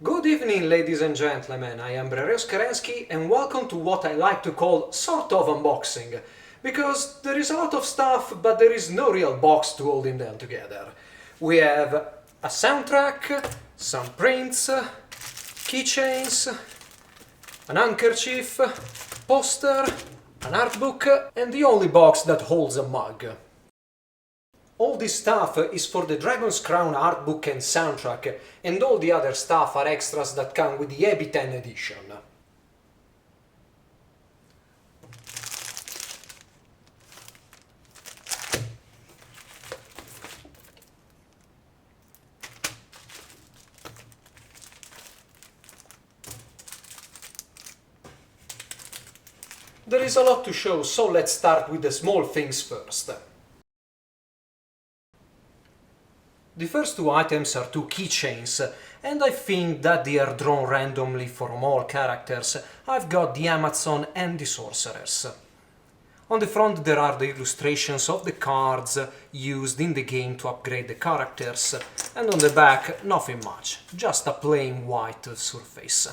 Good evening, ladies and gentlemen, I am Brereusz Kerensky and welcome to what I like to call sort of unboxing, because there is a lot of stuff but there is no real box to holding them together. We have a soundtrack, some prints, keychains, an handkerchief, poster, an artbook and the only box that holds a mug. All this stuff is for the Dragon's Crown artbook and soundtrack, and all the other stuff are extras that come with the EbTen edition. There is a lot to show, so let's start with the small things first. The first two items are two keychains, and I think that they are drawn randomly from all characters. I've got the Amazon and the Sorceress. On the front there are the illustrations of the cards used in the game to upgrade the characters, and on the back nothing much, just a plain white surface.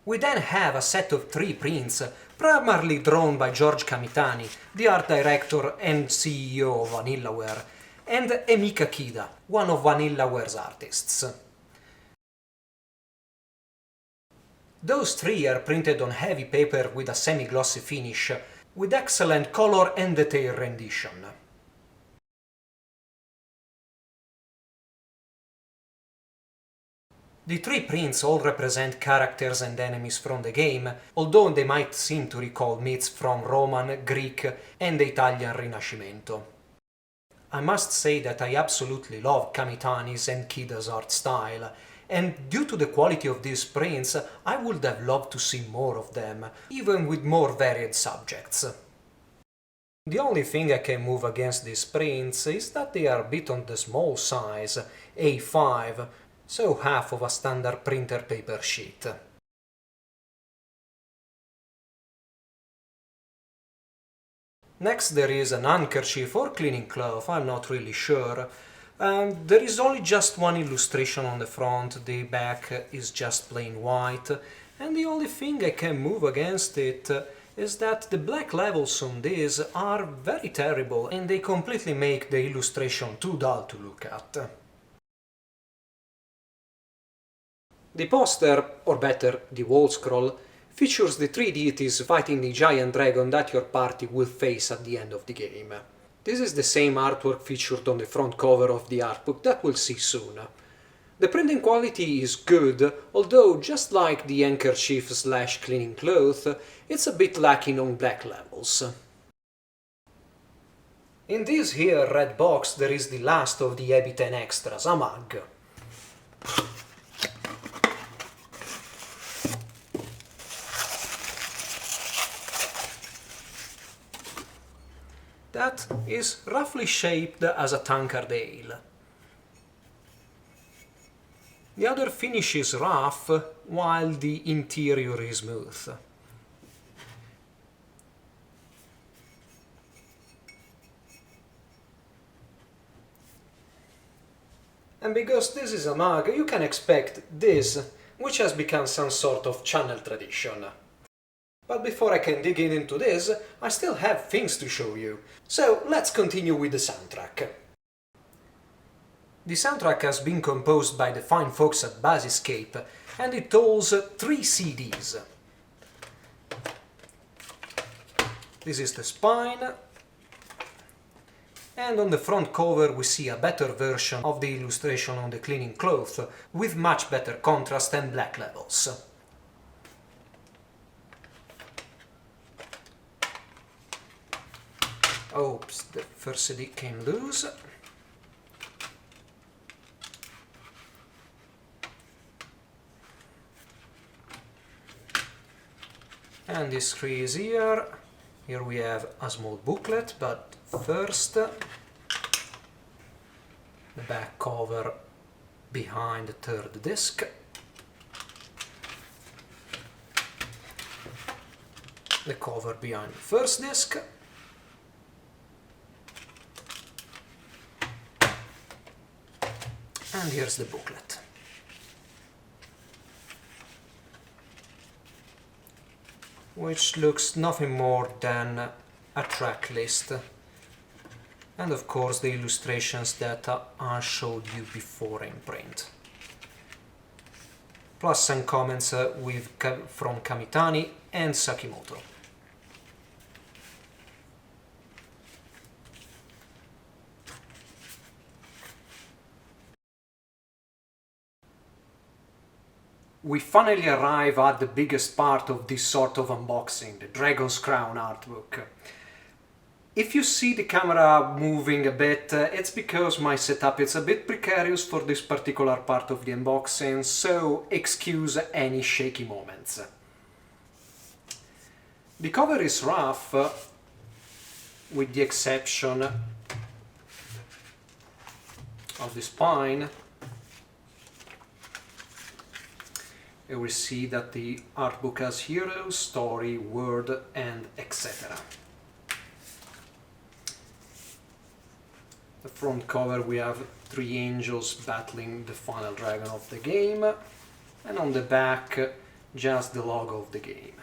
We then have a set of three prints, primarily drawn by George Kamitani, the art director and CEO of Vanillaware, and Emika Kida, one of Vanillaware's artists. Those three are printed on heavy paper with a semi-glossy finish, with excellent color and detail rendition. The three prints all represent characters and enemies from the game, although they might seem to recall myths from Roman, Greek and the Italian Rinascimento. I must say that I absolutely love Kamitani's and Kida's art style, and due to the quality of these prints, I would have loved to see more of them, even with more varied subjects. The only thing I can move against these prints is that they are a bit on the small size, A5, so half of a standard printer paper sheet. Next there is an handkerchief or cleaning cloth, I'm not really sure. There is only just one illustration on the front, the back is just plain white, and the only thing I can move against it is that the black levels on this are very terrible and they completely make the illustration too dull to look at. The poster, or better, the wall scroll, features the three deities fighting the giant dragon that your party will face at the end of the game. This is the same artwork featured on the front cover of the artbook that we'll see soon. The printing quality is good, although just like the handkerchief/cleaning cloth, it's a bit lacking on black levels. In this here red box there is the last of the EbTen extras, a mug. That is roughly shaped as a tankard ale. The other finish is rough, while the interior is smooth. And because this is a mug, you can expect this, which has become some sort of channel tradition. But before I can dig into this, I still have things to show you, so let's continue with the soundtrack. The soundtrack has been composed by the fine folks at Basiscape, and it holds 3 CDs. This is the spine, and on the front cover we see a better version of the illustration on the cleaning cloth, with much better contrast and black levels. Oops, the first CD came loose. And this tree is here. Here we have a small booklet, but first the back cover behind the third disc. The cover behind the first disc. And here's the booklet. Which looks nothing more than a track list. And of course the illustrations that I showed you before in print. Plus some comments from Kamitani and Sakimoto. We finally arrive at the biggest part of this sort of unboxing, the Dragon's Crown artbook. If you see the camera moving a bit, it's because my setup is a bit precarious for this particular part of the unboxing, so excuse any shaky moments. The cover is rough, with the exception of the spine. You will see that the artbook has hero, story, word, and etc. The front cover we have 3 angels battling the final dragon of the game, and on the back just the logo of the game.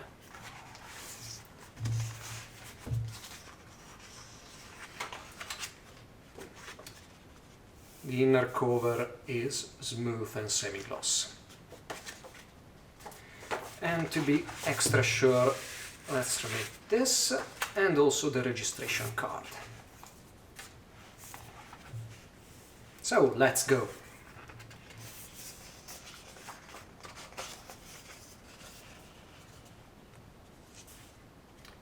The inner cover is smooth and semi-gloss. And to be extra sure, let's remove this and also the registration card. So let's go.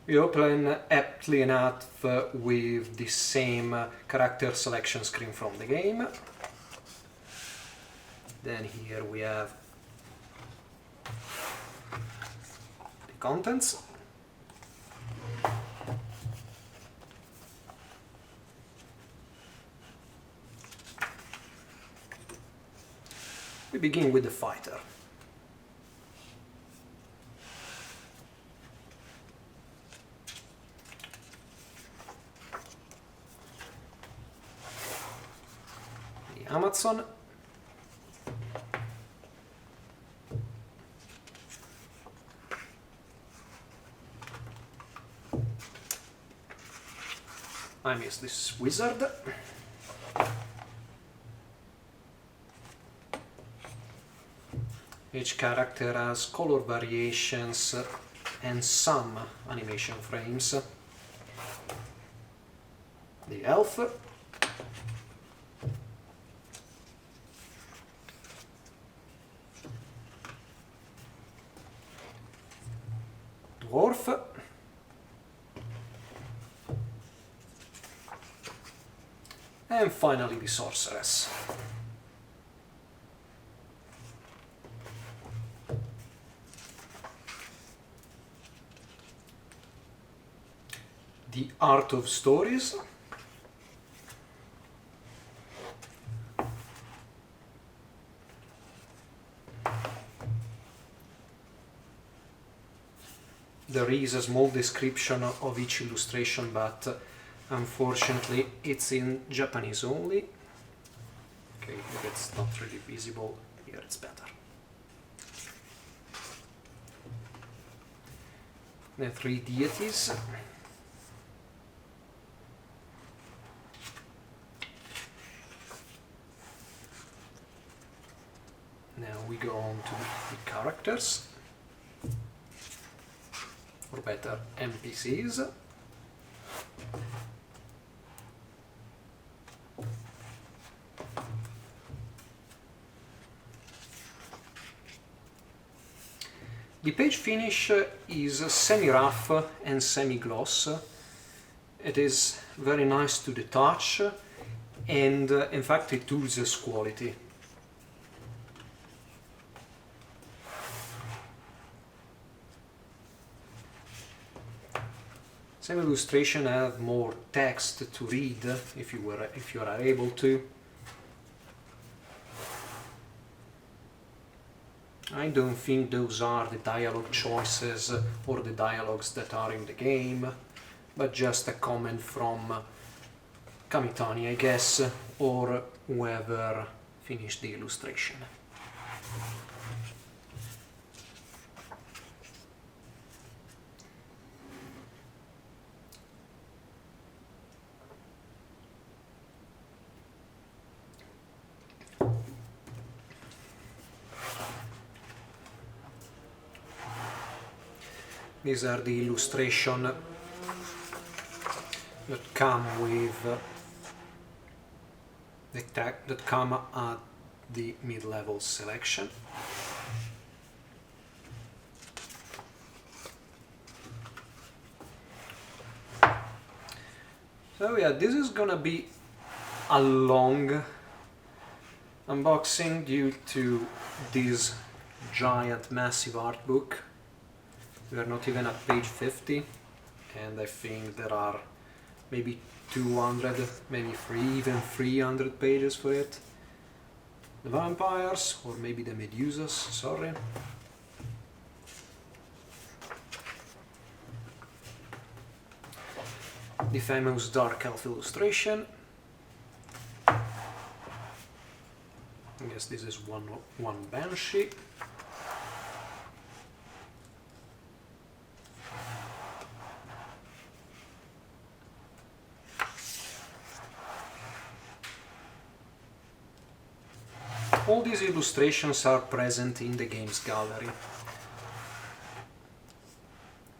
We open aptly enough with the same character selection screen from the game. Then here we have the contents. We begin with the fighter. The Amazon. I miss this wizard. Each character has color variations and some animation frames. The elf. Dwarf. And finally the sorceress. The Art of Stories. There is a small description of each illustration, but unfortunately it's in Japanese only. Okay, if it's not really visible, here it's better. The 3 deities. Now we go on to the characters, or better, NPCs. The page finish is semi-rough and semi-gloss. It is very nice to the touch, and in fact it oozes quality. Some illustrations have more text to read if you are able to. I don't think those are the dialogue choices or the dialogues that are in the game, but just a comment from Kamitani, I guess, or whoever finish the illustration. These are the illustrations that come with the tag that come at the mid-level selection. So yeah, this is gonna be a long unboxing due to this giant massive art book. We are not even at page 50, and I think there are maybe 200, maybe even 300 pages for it. The vampires, or maybe the Medusas, sorry. The famous Dark Elf illustration. I guess this is one Banshee. All these illustrations are present in the game's gallery,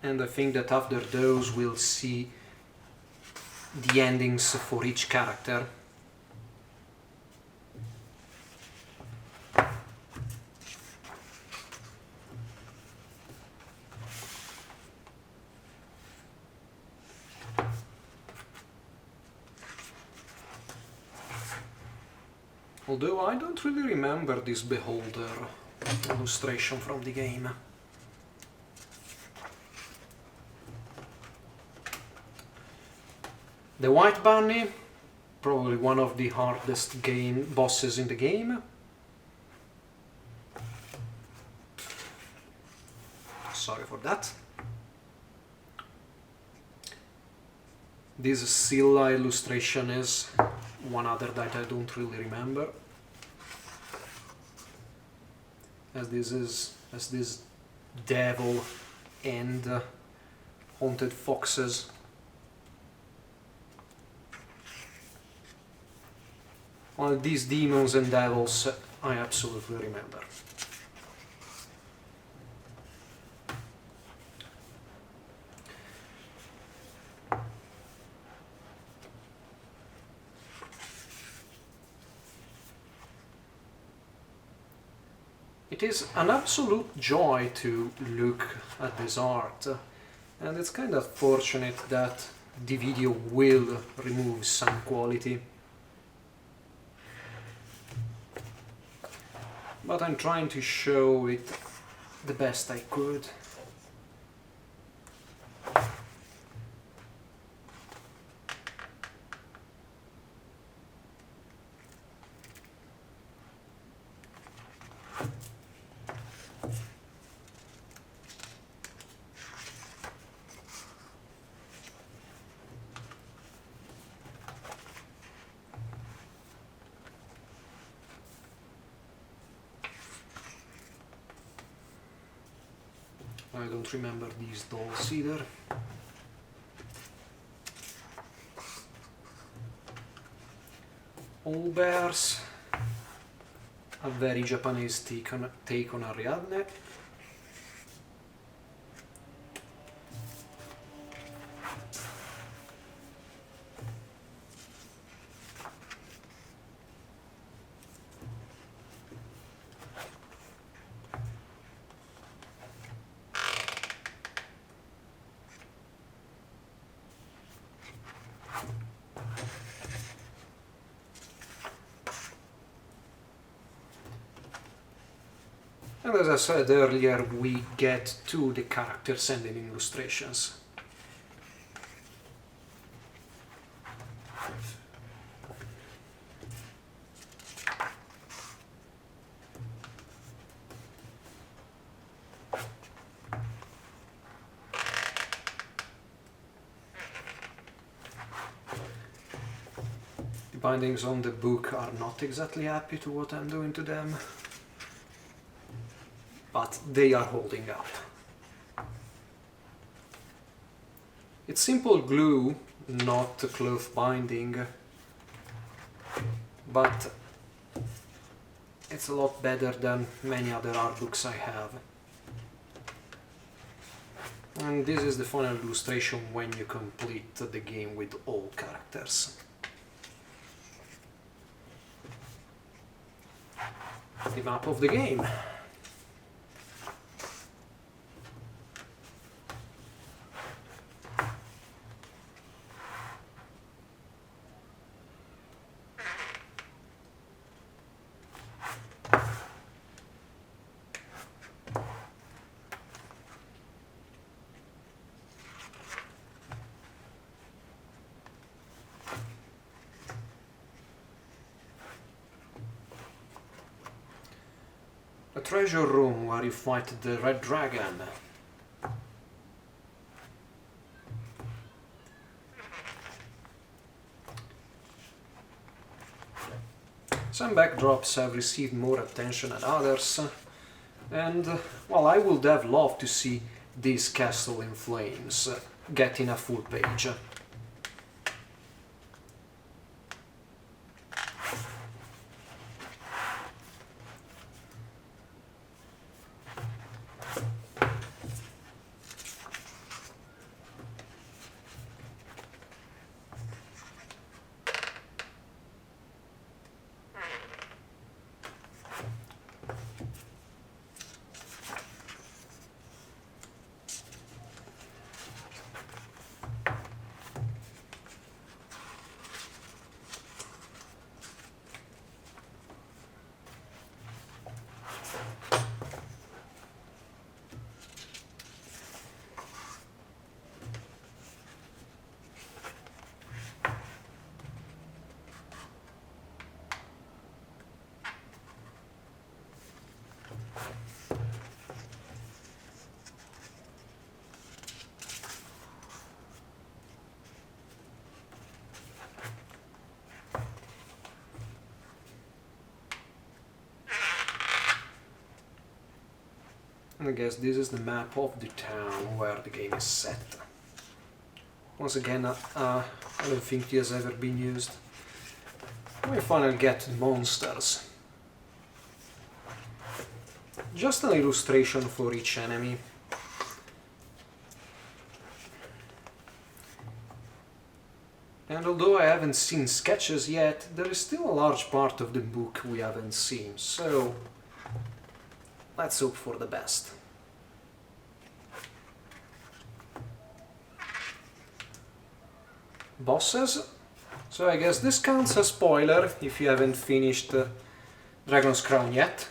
and I think that after those we'll see the endings for each character. Although I don't really remember this Beholder illustration from the game. The White Bunny, probably one of the hardest bosses in the game. Sorry for that. This Scylla illustration is one other that I don't really remember. As this devil and haunted foxes. Well, these demons and devils I absolutely remember. It is an absolute joy to look at this art, and it's kind of fortunate that the video will remove some quality. But I'm trying to show it the best I could. I don't remember these dolls either. All bears, a very Japanese take on Ariadne. And as I said earlier, we get to the characters and the illustrations. The bindings on the book are not exactly happy to what I'm doing to them, but they are holding up. It's simple glue, not cloth binding, but it's a lot better than many other art books I have. And this is the final illustration when you complete the game with all characters. The map of the game. A treasure room where you fight the red dragon. Some backdrops have received more attention than others, and well, I would have loved to see this castle in flames getting a full page. I guess this is the map of the town where the game is set. Once again, I don't think it has ever been used. We finally get the monsters. Just an illustration for each enemy. And although I haven't seen sketches yet, there is still a large part of the book we haven't seen, so let's hope for the best. Bosses. So I guess this counts as spoiler if you haven't finished Dragon's Crown yet.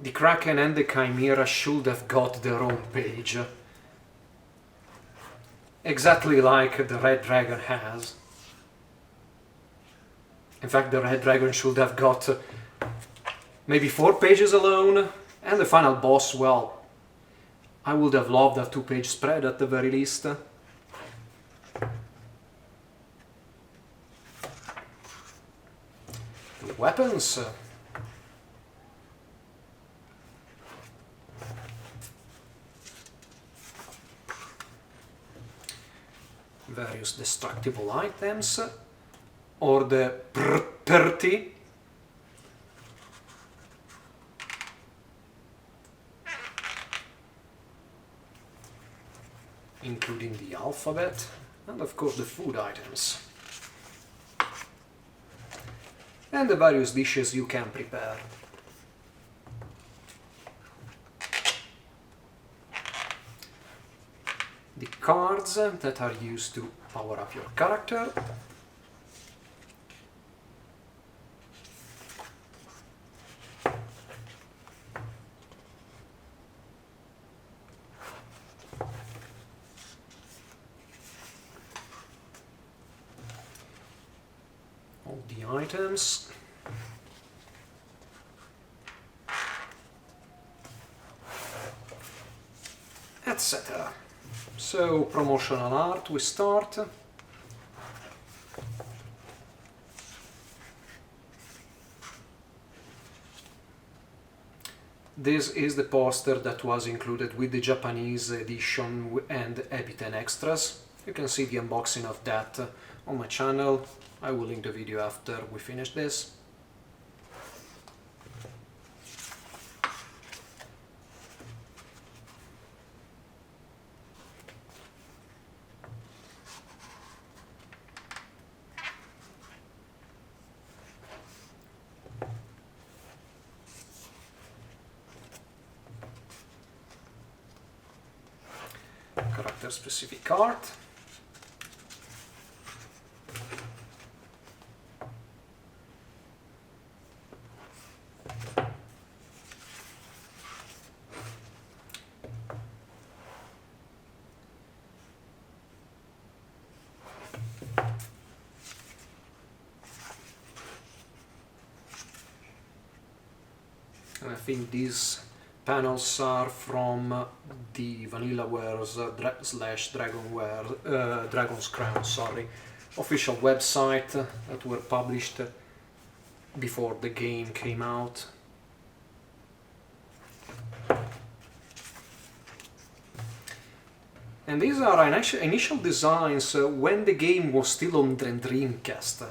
The Kraken and the Chimera should have got their own page. Exactly like the Red Dragon has. In fact, the Red Dragon should have got maybe 4 pages alone. And the final boss, well, I would have loved a 2-page spread at the very least. The weapons. Various destructible items, or the property, including the alphabet, and of course the food items, and the various dishes you can prepare. The cards that are used to power up your character. all the items. Etc. So, promotional art, we start. This is the poster that was included with the Japanese edition and EbTen extras. You can see the unboxing of that on my channel. I will link the video after we finish this. Character specific art. And I think these panels are from the Vanillaware's Dragon's Crown, official website that were published before the game came out. And these are initial designs when the game was still on the Dreamcast.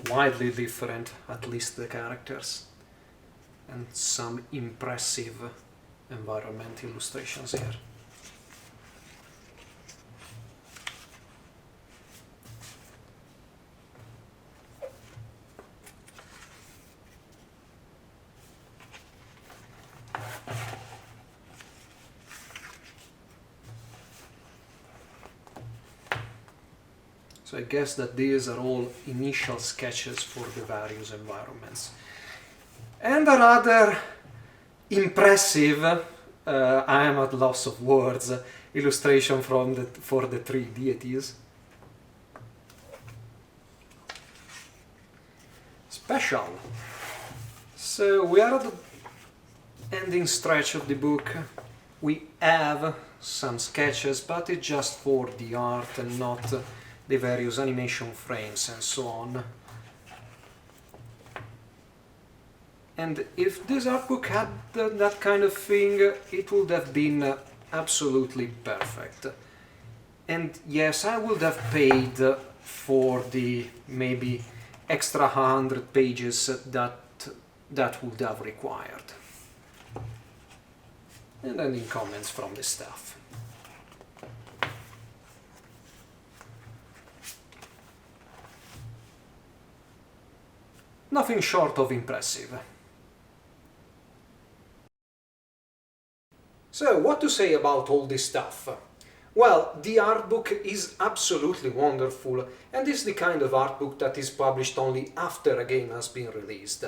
Widely different, at least the characters, and some impressive environment illustrations here. So I guess that these are all initial sketches for the various environments. And a rather impressive, I am at loss of words, illustration for the three deities. Special. So we are at the ending stretch of the book. We have some sketches, but it's just for the art and not the various animation frames and so on. And if this artbook had that kind of thing, it would have been absolutely perfect. And yes, I would have paid for the maybe extra 100 pages that would have required. And then in comments from the staff. Nothing short of impressive. So, what to say about all this stuff? Well, the artbook is absolutely wonderful, and is the kind of artbook that is published only after a game has been released.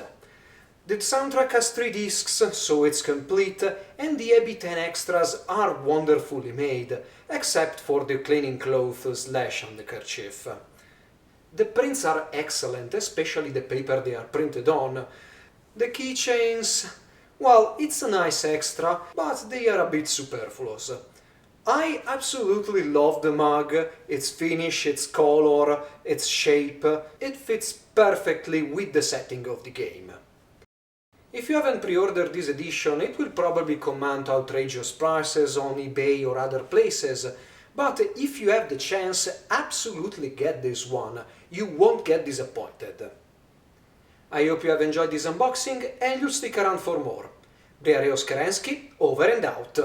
The soundtrack has 3 discs, so it's complete, and the EbTen extras are wonderfully made, except for the cleaning cloth slash on the kerchief. The prints are excellent, especially the paper they are printed on. The keychains, well, it's a nice extra, but they are a bit superfluous. I absolutely love the mug, its finish, its color, its shape. It fits perfectly with the setting of the game. If you haven't pre-ordered this edition, it will probably command outrageous prices on eBay or other places, but if you have the chance, absolutely get this one. You won't get disappointed. I hope you have enjoyed this unboxing and you'll stick around for more. Kerensky, over and out.